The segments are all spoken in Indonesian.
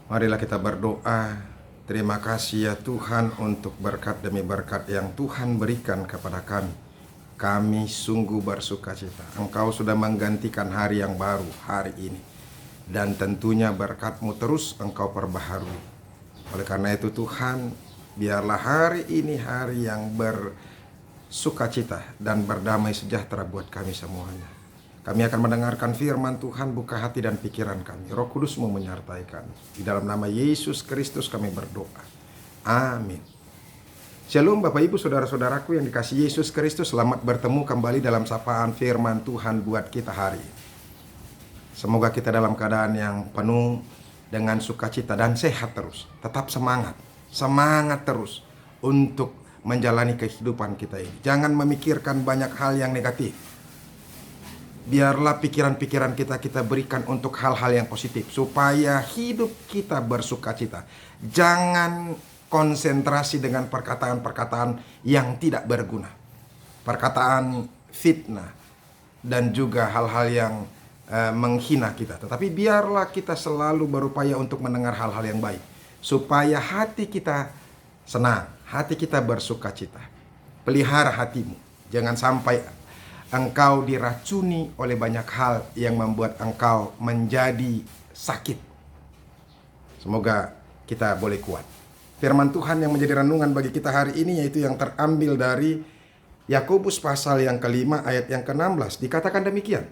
Marilah kita berdoa. Terima kasih ya Tuhan untuk berkat demi berkat yang Tuhan berikan kepada kami. Kami sungguh bersuka cita. Engkau sudah menggantikan hari yang baru hari ini. Dan tentunya berkat-Mu terus Engkau perbaharui. Oleh karena itu Tuhan, biarlah hari ini hari yang bersukacita dan berdamai sejahtera buat kami semuanya. Kami akan mendengarkan firman Tuhan, buka hati dan pikiran kami. Roh Kudus-Mu menyertai kami. Di dalam nama Yesus Kristus kami berdoa. Amin. Shalom Bapak Ibu Saudara-saudaraku yang dikasihi Yesus Kristus. Selamat bertemu kembali dalam sapaan firman Tuhan buat kita hari ini. Semoga kita dalam keadaan yang penuh dengan sukacita dan sehat terus. Tetap semangat. Semangat terus untuk menjalani kehidupan kita ini. Jangan memikirkan banyak hal yang negatif. Biarlah pikiran-pikiran kita berikan untuk hal-hal yang positif, supaya hidup kita bersukacita. Jangan konsentrasi dengan perkataan-perkataan yang tidak berguna, perkataan fitnah, dan juga hal-hal yang menghina kita. Tetapi biarlah kita selalu berupaya untuk mendengar hal-hal yang baik, supaya hati kita senang, hati kita bersukacita. Pelihara hatimu, jangan sampai engkau diracuni oleh banyak hal yang membuat engkau menjadi sakit. Semoga kita boleh kuat. Firman Tuhan yang menjadi renungan bagi kita hari ini yaitu yang terambil dari Yakobus pasal yang kelima ayat yang ke-16. Dikatakan demikian.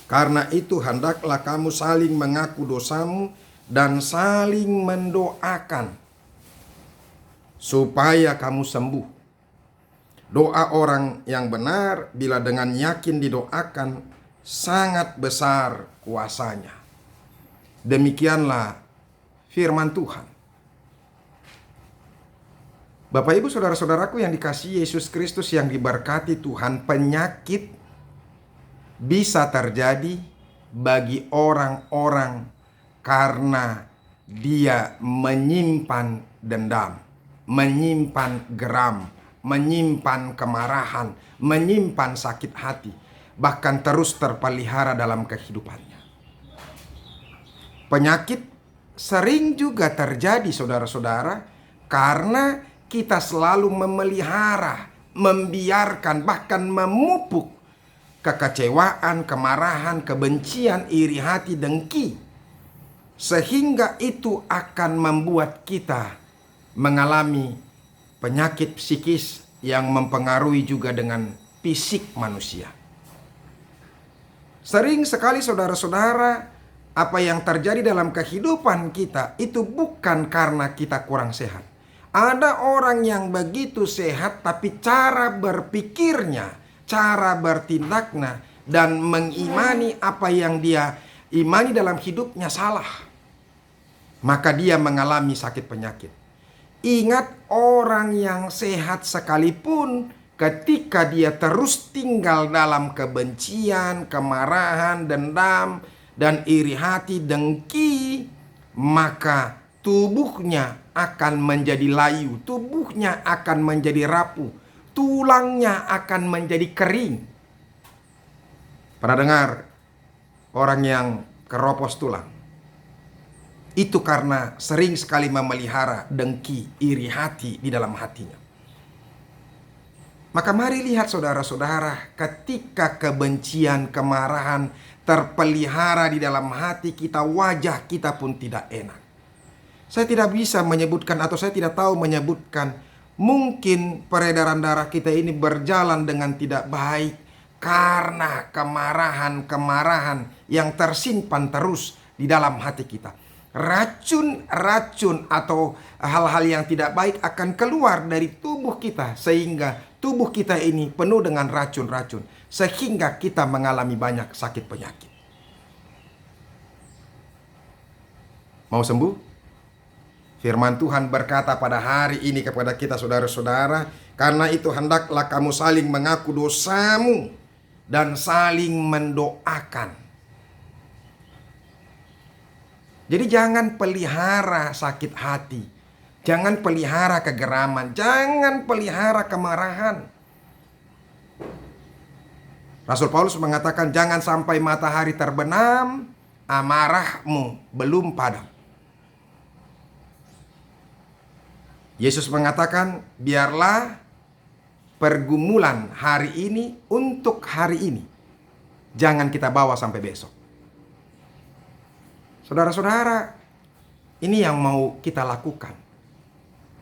Karena itu hendaklah kamu saling mengaku dosamu dan saling mendoakan supaya kamu sembuh. Doa orang yang benar bila dengan yakin didoakan sangat besar kuasanya. Demikianlah firman Tuhan. Bapak Ibu Saudara-saudaraku yang dikasihi Yesus Kristus yang diberkati Tuhan, penyakit bisa terjadi bagi orang-orang karena dia menyimpan dendam, menyimpan geram, menyimpan kemarahan, menyimpan sakit hati, bahkan terus terpelihara dalam kehidupannya. Penyakit sering juga terjadi saudara-saudara karena kita selalu memelihara, membiarkan, bahkan memupuk kekecewaan, kemarahan, kebencian, iri hati, dengki. Sehingga itu akan membuat kita mengalami penyakit psikis yang mempengaruhi juga dengan fisik manusia. Sering sekali saudara-saudara, apa yang terjadi dalam kehidupan kita itu bukan karena kita kurang sehat. Ada orang yang begitu sehat tapi cara berpikirnya, cara bertindaknya dan mengimani apa yang dia imani dalam hidupnya salah. Maka dia mengalami sakit penyakit. Ingat, orang yang sehat sekalipun ketika dia terus tinggal dalam kebencian, kemarahan, dendam, dan iri hati, dengki, maka tubuhnya akan menjadi layu, tubuhnya akan menjadi rapuh, tulangnya akan menjadi kering. Pernah dengar orang yang keropos tulang? Itu karena sering sekali memelihara dengki, iri hati di dalam hatinya. Maka mari lihat saudara-saudara, ketika kebencian, kemarahan terpelihara di dalam hati kita, wajah kita pun tidak enak. Saya tidak bisa menyebutkan atau saya tidak tahu menyebutkan, mungkin peredaran darah kita ini berjalan dengan tidak baik karena kemarahan-kemarahan yang tersimpan terus di dalam hati kita. Racun-racun atau hal-hal yang tidak baik akan keluar dari tubuh kita, sehingga tubuh kita ini penuh dengan racun-racun, sehingga kita mengalami banyak sakit penyakit. Mau sembuh? Firman Tuhan berkata pada hari ini kepada kita saudara-saudara, karena itu hendaklah kamu saling mengaku dosamu dan saling mendoakan. Jadi jangan pelihara sakit hati, jangan pelihara kegeraman, jangan pelihara kemarahan. Rasul Paulus mengatakan jangan sampai matahari terbenam, amarahmu belum padam. Yesus mengatakan, biarlah pergumulan hari ini untuk hari ini. Jangan kita bawa sampai besok. Saudara-saudara, ini yang mau kita lakukan.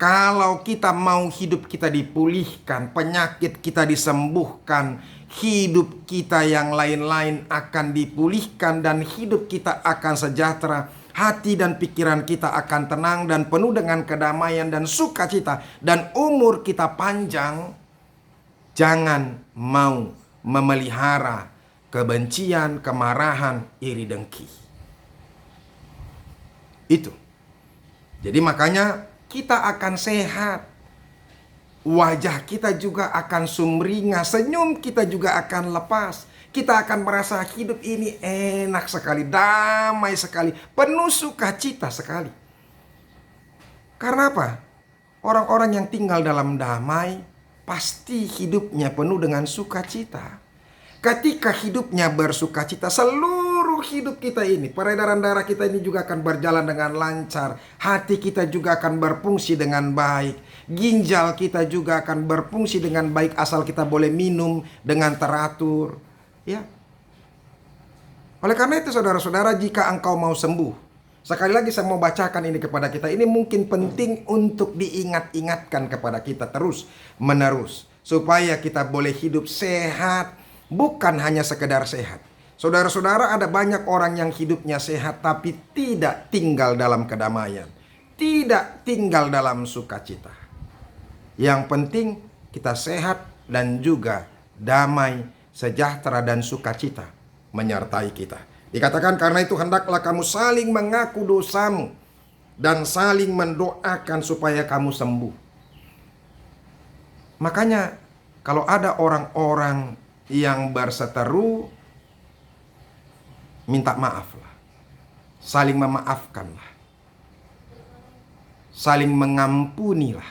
Kalau kita mau hidup kita dipulihkan, penyakit kita disembuhkan, hidup kita yang lain-lain akan dipulihkan, dan hidup kita akan sejahtera, hati dan pikiran kita akan tenang dan penuh dengan kedamaian dan sukacita, dan umur kita panjang. Jangan mau memelihara kebencian, kemarahan, iri dengki. Itu. Jadi makanya kita akan sehat. Wajah kita juga akan sumringah, senyum kita juga akan lepas. Kita akan merasa hidup ini enak sekali, damai sekali, penuh sukacita sekali. Karena apa? Orang-orang yang tinggal dalam damai pasti hidupnya penuh dengan sukacita. Ketika hidupnya bersukacita, seluruh hidup kita ini, peredaran darah kita ini juga akan berjalan dengan lancar. Hati kita juga akan berfungsi dengan baik. Ginjal kita juga akan berfungsi dengan baik asal kita boleh minum dengan teratur. Ya. Oleh karena itu saudara-saudara, jika engkau mau sembuh, sekali lagi saya mau bacakan ini kepada kita. Ini mungkin penting untuk diingat-ingatkan kepada kita terus menerus, supaya kita boleh hidup sehat. Bukan hanya sekedar sehat. Saudara-saudara, ada banyak orang yang hidupnya sehat tapi tidak tinggal dalam kedamaian, tidak tinggal dalam sukacita. Yang penting kita sehat dan juga damai, sejahtera dan sukacita menyertai kita. Dikatakan, karena itu hendaklah kamu saling mengaku dosamu dan saling mendoakan supaya kamu sembuh. Makanya kalau ada orang-orang yang berseteru, minta maaflah, saling memaafkanlah, saling mengampunilah.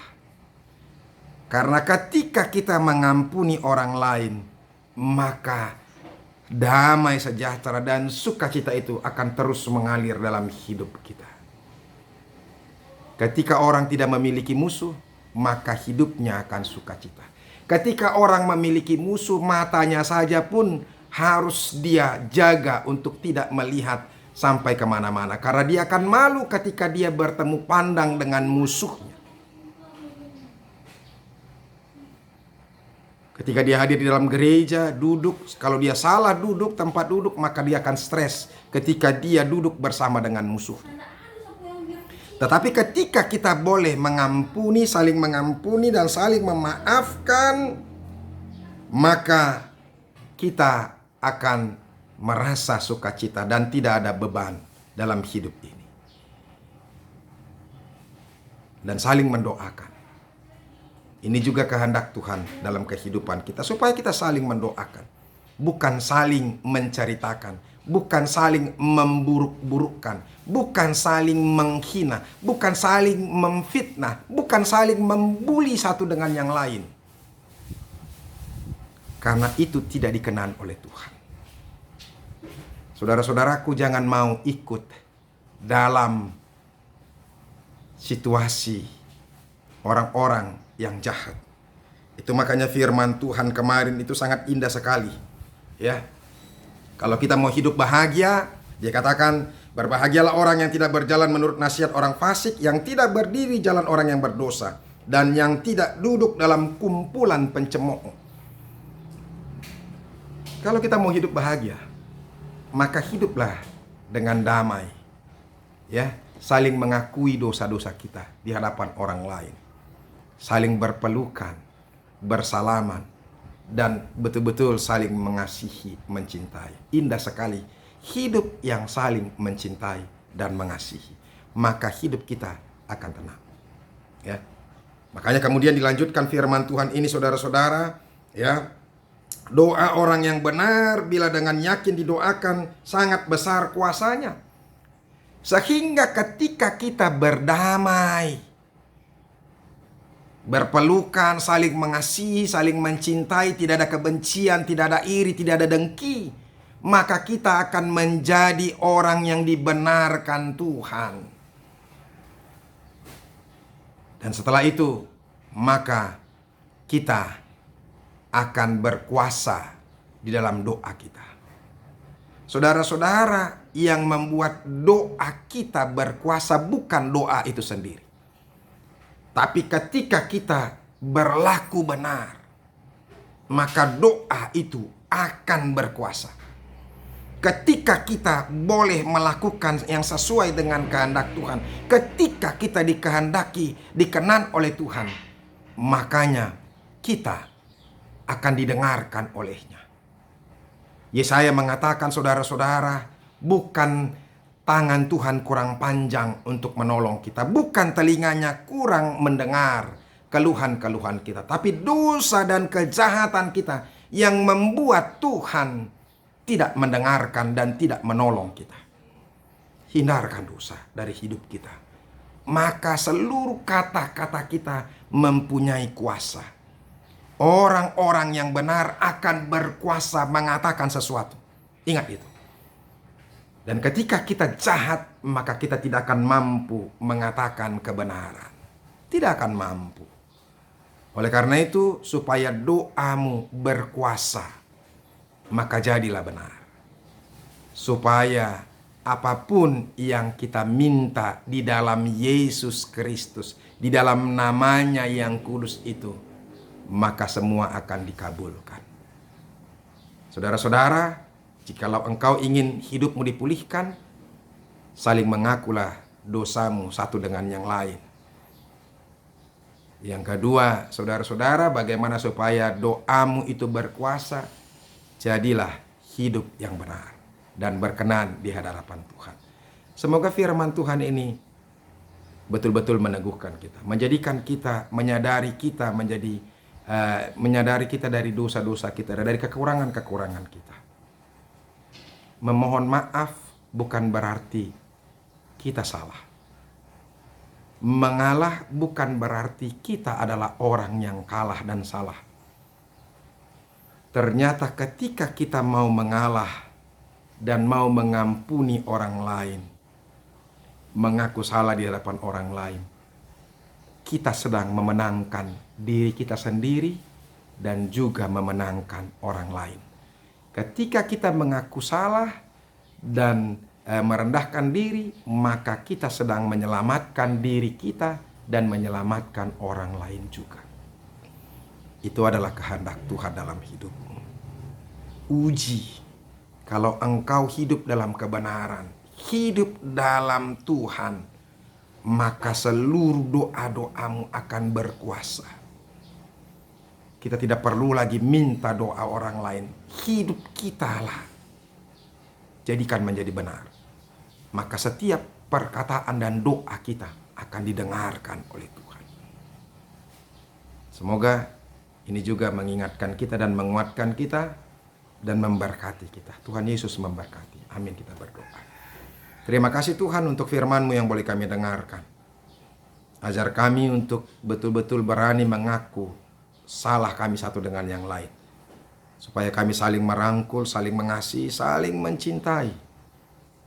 Karena ketika kita mengampuni orang lain, maka damai, sejahtera dan sukacita itu akan terus mengalir dalam hidup kita. Ketika orang tidak memiliki musuh, maka hidupnya akan sukacita. Ketika orang memiliki musuh, matanya saja pun harus dia jaga untuk tidak melihat sampai kemana-mana. Karena dia akan malu ketika dia bertemu pandang dengan musuhnya. Ketika dia hadir di dalam gereja, duduk, kalau dia salah duduk, tempat duduk, maka dia akan stres ketika dia duduk bersama dengan musuhnya. Tetapi ketika kita boleh mengampuni, saling mengampuni dan saling memaafkan, maka kita akan merasa sukacita dan tidak ada beban dalam hidup ini. Dan saling mendoakan. Ini juga kehendak Tuhan dalam kehidupan kita, supaya kita saling mendoakan, bukan saling menceritakan, bukan saling memburuk-burukkan, bukan saling menghina, bukan saling memfitnah, bukan saling membuli satu dengan yang lain. Karena itu tidak dikenan oleh Tuhan. Saudara-saudaraku, jangan mau ikut dalam situasi orang-orang yang jahat. Itu makanya firman Tuhan kemarin itu sangat indah sekali. Ya. Kalau kita mau hidup bahagia, dia katakan, berbahagialah orang yang tidak berjalan menurut nasihat orang fasik, yang tidak berdiri jalan orang yang berdosa, dan yang tidak duduk dalam kumpulan pencemooh. Kalau kita mau hidup bahagia, maka hiduplah dengan damai. Ya, saling mengakui dosa-dosa kita di hadapan orang lain. Saling berpelukan, bersalaman, dan betul-betul saling mengasihi, mencintai. Indah sekali hidup yang saling mencintai dan mengasihi. Maka hidup kita akan tenang. Ya. Makanya kemudian dilanjutkan firman Tuhan ini, saudara-saudara, ya. Doa orang yang benar bila dengan yakin didoakan sangat besar kuasanya. Sehingga ketika kita berdamai, berpelukan, saling mengasihi, saling mencintai, tidak ada kebencian, tidak ada iri, tidak ada dengki, maka kita akan menjadi orang yang dibenarkan Tuhan. Dan setelah itu, maka kita akan berkuasa di dalam doa kita. Saudara-saudara, yang membuat doa kita berkuasa bukan doa itu sendiri. Tapi ketika kita berlaku benar, maka doa itu akan berkuasa. Ketika kita boleh melakukan yang sesuai dengan kehendak Tuhan, ketika kita dikehendaki, dikenan oleh Tuhan, makanya kita akan didengarkan olehnya. Yesaya mengatakan, saudara-saudara, bukan tangan Tuhan kurang panjang untuk menolong kita, bukan telinganya kurang mendengar keluhan-keluhan kita, tapi dosa dan kejahatan kita yang membuat Tuhan tidak mendengarkan dan tidak menolong kita. Hindarkan dosa dari hidup kita, maka seluruh kata-kata kita mempunyai kuasa. Orang-orang yang benar akan berkuasa mengatakan sesuatu. Ingat itu. Dan ketika kita jahat, maka kita tidak akan mampu mengatakan kebenaran. Tidak akan mampu. Oleh karena itu, supaya doamu berkuasa, maka jadilah benar. Supaya apapun yang kita minta di dalam Yesus Kristus, di dalam namanya yang kudus itu, maka semua akan dikabulkan. Saudara-saudara, jikalau engkau ingin hidupmu dipulihkan, saling mengakulah dosamu satu dengan yang lain. Yang kedua, saudara-saudara, bagaimana supaya doamu itu berkuasa? Jadilah hidup yang benar dan berkenan di hadapan Tuhan. Semoga firman Tuhan ini betul-betul meneguhkan kita, menjadikan kita, menyadari kita dari dosa-dosa kita, dari kekurangan-kekurangan kita. Memohon maaf bukan berarti kita salah. Mengalah bukan berarti kita adalah orang yang kalah dan salah. Ternyata ketika kita mau mengalah dan mau mengampuni orang lain, mengaku salah di hadapan orang lain, kita sedang memenangkan diri kita sendiri dan juga memenangkan orang lain. Ketika kita mengaku salah dan merendahkan diri, maka kita sedang menyelamatkan diri kita dan menyelamatkan orang lain juga. Itu adalah kehendak Tuhan dalam hidupmu. Uji kalau engkau hidup dalam kebenaran, hidup dalam Tuhan, maka seluruh doa-doamu akan berkuasa. Kita tidak perlu lagi minta doa orang lain. Hidup kita lah jadikan menjadi benar. Maka setiap perkataan dan doa kita akan didengarkan oleh Tuhan. Semoga ini juga mengingatkan kita dan menguatkan kita dan memberkati kita. Tuhan Yesus memberkati. Amin, kita berdoa. Terima kasih Tuhan untuk firman-Mu yang boleh kami dengarkan. Ajar kami untuk betul-betul berani mengaku salah kami satu dengan yang lain. Supaya kami saling merangkul, saling mengasihi, saling mencintai,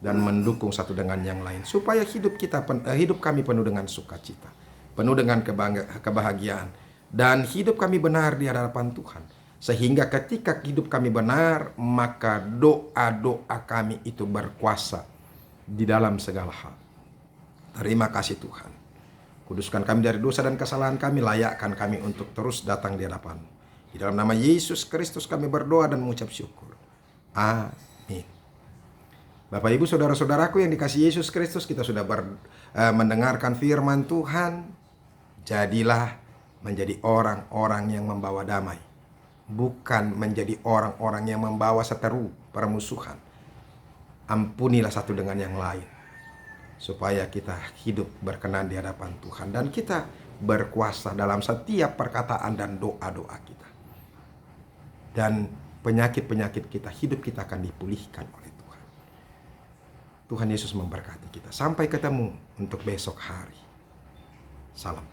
dan mendukung satu dengan yang lain. Supaya hidup kami penuh dengan sukacita, penuh dengan kebahagiaan, dan hidup kami benar di hadapan Tuhan. Sehingga ketika hidup kami benar, maka doa-doa kami itu berkuasa di dalam segala hal. Terima kasih Tuhan. Kuduskan kami dari dosa dan kesalahan kami, layakkan kami untuk terus datang di hadapan-Mu. Di dalam nama Yesus Kristus kami berdoa dan mengucap syukur. Amin. Bapak Ibu saudara-saudaraku yang dikasihi Yesus Kristus, kita sudah mendengarkan firman Tuhan. Jadilah menjadi orang-orang yang membawa damai, bukan menjadi orang-orang yang membawa seteru permusuhan. Ampunilah satu dengan yang lain, supaya kita hidup berkenan di hadapan Tuhan dan kita berkuasa dalam setiap perkataan dan doa-doa kita. Dan penyakit-penyakit kita, hidup kita akan dipulihkan oleh Tuhan. Tuhan Yesus memberkati kita. Sampai ketemu untuk besok hari. Salam.